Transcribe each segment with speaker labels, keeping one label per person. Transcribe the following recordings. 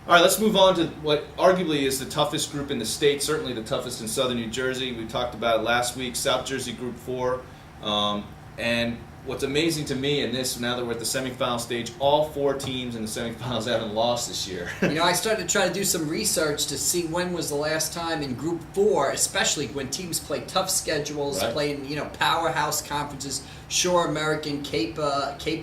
Speaker 1: All right, let's move on to what arguably is the toughest group in the state, certainly the toughest in southern New Jersey. We talked about it last week, South Jersey Group 4. And what's amazing to me in this, now that we're at the semifinal stage, all 4 teams in the semifinals haven't lost this year.
Speaker 2: I started to try to do some research to see when was the last time in Group 4, especially when teams play tough schedules,
Speaker 1: Right.
Speaker 2: playing powerhouse conferences, Shore American, Cape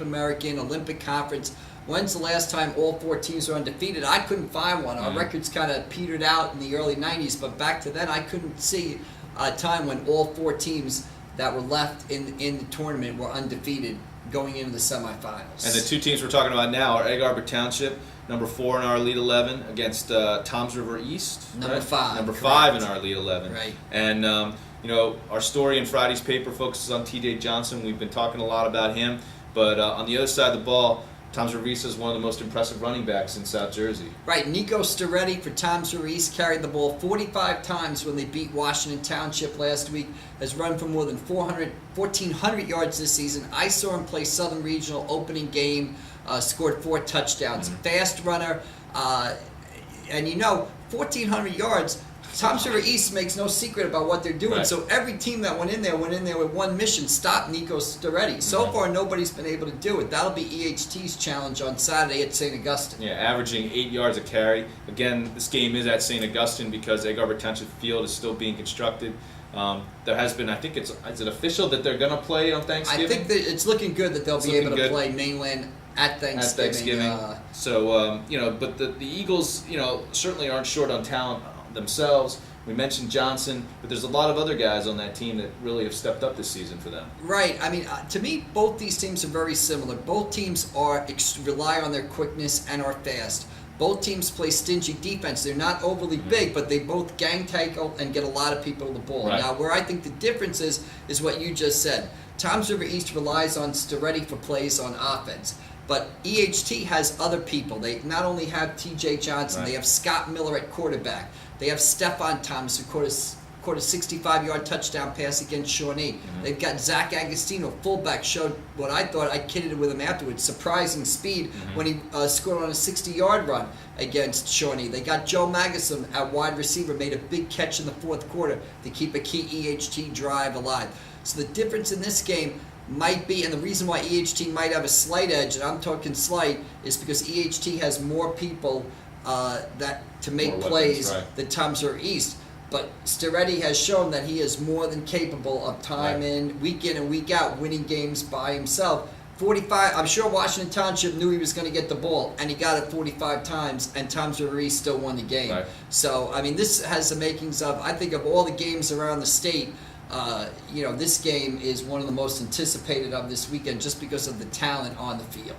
Speaker 2: American, Olympic Conference. When's the last time all 4 teams were undefeated? I couldn't find one. Our records kind of petered out in the early 90s, but back to then I couldn't see a time when all 4 teams that were left in the tournament were undefeated going into the semifinals.
Speaker 1: And the 2 teams we're talking about now are Egg Harbor Township, number 4 in our Elite 11, against Toms River East.
Speaker 2: Number
Speaker 1: right?
Speaker 2: 5.
Speaker 1: Number
Speaker 2: correct.
Speaker 1: 5 in our Elite 11.
Speaker 2: Right.
Speaker 1: And, our story in Friday's paper focuses on T.J. Johnson. We've been talking a lot about him. But on the other side of the ball, Toms River East is one of the most impressive running backs in South Jersey.
Speaker 2: Right, Nico Storetti for Toms River East carried the ball 45 times when they beat Washington Township last week. Has run for more than 1,400 yards this season. I saw him play Southern Regional opening game, scored 4 touchdowns. Fast runner, and 1,400 yards. Toms River East makes no secret about what they're doing.
Speaker 1: Right.
Speaker 2: So every team that went in there with one mission: stop Nico Storetti. So far, nobody's been able to do it. That'll be EHT's challenge on Saturday at St. Augustine.
Speaker 1: Yeah, averaging 8 yards a carry. Again, this game is at St. Augustine because Egg Harbor Township Field is still being constructed. There has been, I think is it official that they're going to play on Thanksgiving?
Speaker 2: I think that it's looking good that they'll be able to play mainland at Thanksgiving.
Speaker 1: But the Eagles, certainly aren't short on talent themselves. We mentioned Johnson, but there's a lot of other guys on that team that really have stepped up this season for them.
Speaker 2: Right. I mean, to me, both these teams are very similar. Both teams rely on their quickness and are fast. Both teams play stingy defense. They're not overly big, but they both gang tackle and get a lot of people to the ball.
Speaker 1: Right.
Speaker 2: Now, where I think the difference is what you just said. Toms River East relies on Storetti for plays on offense. But EHT has other people. They not only have T.J. Johnson, they have Scott Miller at quarterback. They have Stephon Thomas, who caught a 65-yard touchdown pass against Shawnee. They've got Zach Agostino, fullback, showed what I thought, I kidded with him afterwards, surprising speed when he scored on a 60-yard run against Shawnee. They got Joe Magnuson at wide receiver, made a big catch in the 4th quarter to keep a key EHT drive alive. So the difference in this game might be, and the reason why EHT might have a slight edge, and I'm talking slight, is because EHT has more people to make plays than Toms River East. But Storetti has shown that he is more than capable of in, week in and week out, winning games by himself. 45. I'm sure Washington Township knew he was going to get the ball, and he got it 45 times, and Toms River East still won the game.
Speaker 1: Right.
Speaker 2: So, I mean, this has the makings of, I think, of all the games around the state, this game is one of the most anticipated of this weekend just because of the talent on the field.